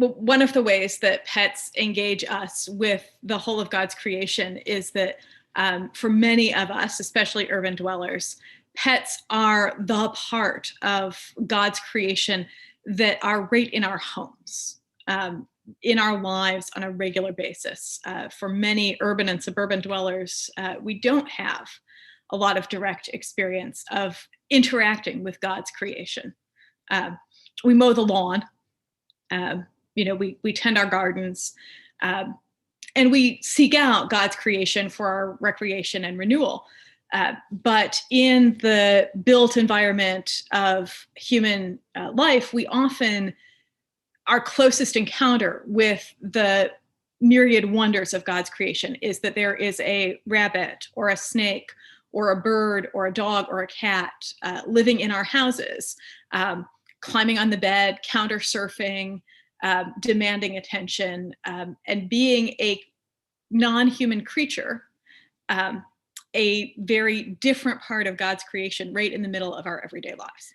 one of the ways that pets engage us with the whole of God's creation is that for many of us, especially urban dwellers, pets are the part of God's creation that are right in our homes, in our lives on a regular basis. For many urban and suburban dwellers, we don't have a lot of direct experience of interacting with God's creation. We mow the lawn, we tend our gardens, and we seek out God's creation for our recreation and renewal. But in the built environment of human life, we often, our closest encounter with the myriad wonders of God's creation is that there is a rabbit or a snake or a bird or a dog or a cat living in our houses, climbing on the bed, counter surfing, demanding attention, and being a non-human creature, a very different part of God's creation right in the middle of our everyday lives.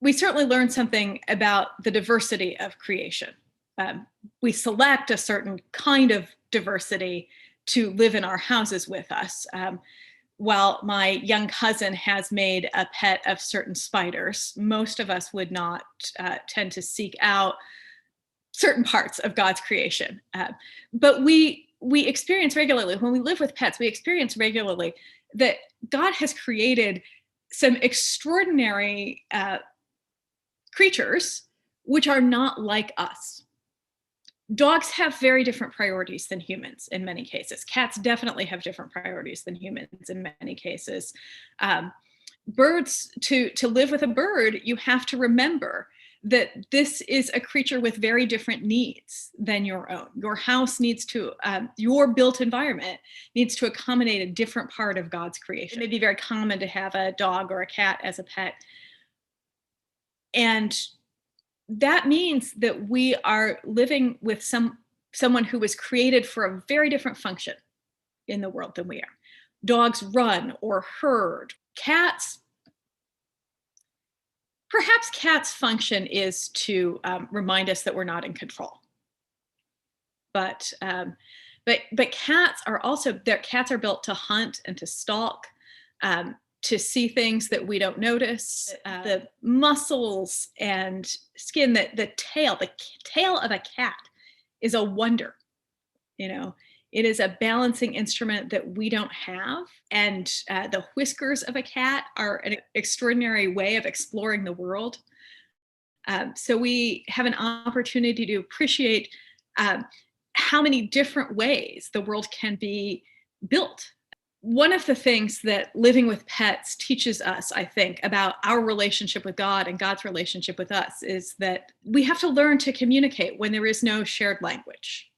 We certainly learn something about the diversity of creation. We select a certain kind of diversity to live in our houses with us. While my young cousin has made a pet of certain spiders, most of us would not tend to seek out certain parts of God's creation. But we experience regularly, when we live with pets, we experience regularly that God has created some extraordinary creatures which are not like us. Dogs have very different priorities than humans in many cases. Cats definitely have different priorities than humans in many cases. Birds, to live with a bird, you have to remember that this is a creature with very different needs than your own. Your house needs to, your built environment needs to accommodate a different part of God's creation. It may be very common to have a dog or a cat as a pet. And that means that we are living with someone who was created for a very different function in the world than we are. Dogs run or herd. Perhaps cats' function is to remind us that we're not in control. But cats are built to hunt and to stalk, to see things that we don't notice. The muscles and skin, the tail of a cat is a wonder. It is a balancing instrument that we don't have. And the whiskers of a cat are an extraordinary way of exploring the world. So we have an opportunity to appreciate how many different ways the world can be built. One of the things that living with pets teaches us, I think, about our relationship with God and God's relationship with us is that we have to learn to communicate when there is no shared language.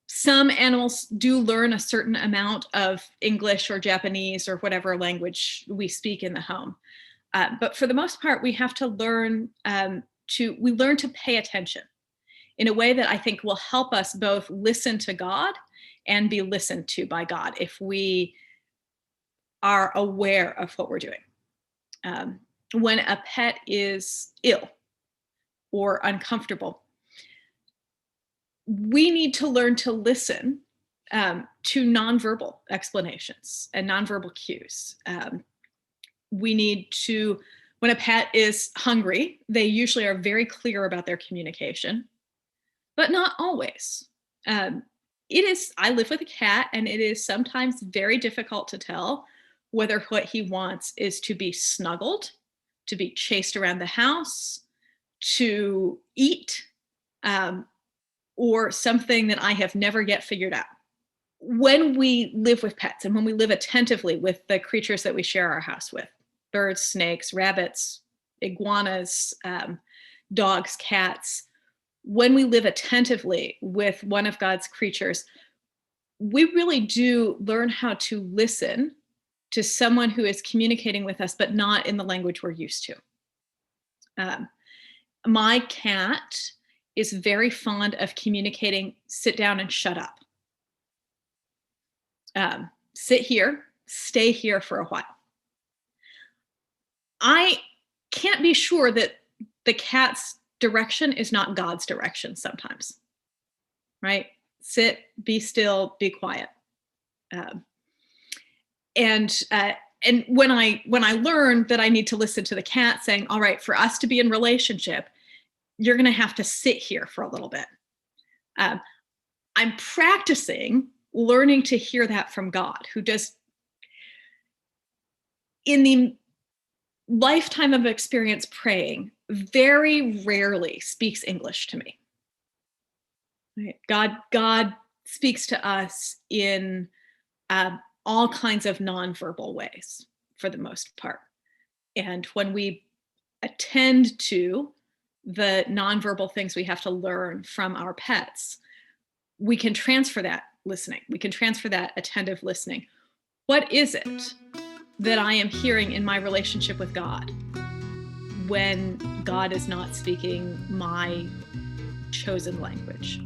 Some animals do learn a certain amount of English or Japanese or whatever language we speak in the home. But for the most part, we have to learn to pay attention in a way that I think will help us both listen to God and be listened to by God if we are aware of what we're doing. When a pet is ill or uncomfortable, we need to learn to listen to nonverbal explanations and nonverbal cues. When a pet is hungry, they usually are very clear about their communication, but not always. I live with a cat, and it is sometimes very difficult to tell whether what he wants is to be snuggled, to be chased around the house, to eat, or something that I have never yet figured out. When we live with pets and when we live attentively with the creatures that we share our house with, birds, snakes, rabbits, iguanas, dogs, cats, when we live attentively with one of God's creatures, we really do learn how to listen to someone who is communicating with us, but not in the language we're used to. My cat is very fond of communicating, sit down and shut up. Sit here, stay here for a while. I can't be sure that the cat's direction is not God's direction sometimes, right? Sit, be still, be quiet. Um, and when I learned that I need to listen to the cat saying, all right, for us to be in relationship, you're going to have to sit here for a little bit. I'm practicing learning to hear that from God, who does, in the lifetime of experience praying, very rarely speaks English to me. Right? God speaks to us in all kinds of nonverbal ways, for the most part. And when we attend to the nonverbal things we have to learn from our pets, we can transfer that listening. We can transfer that attentive listening. What is it that I am hearing in my relationship with God when God is not speaking my chosen language?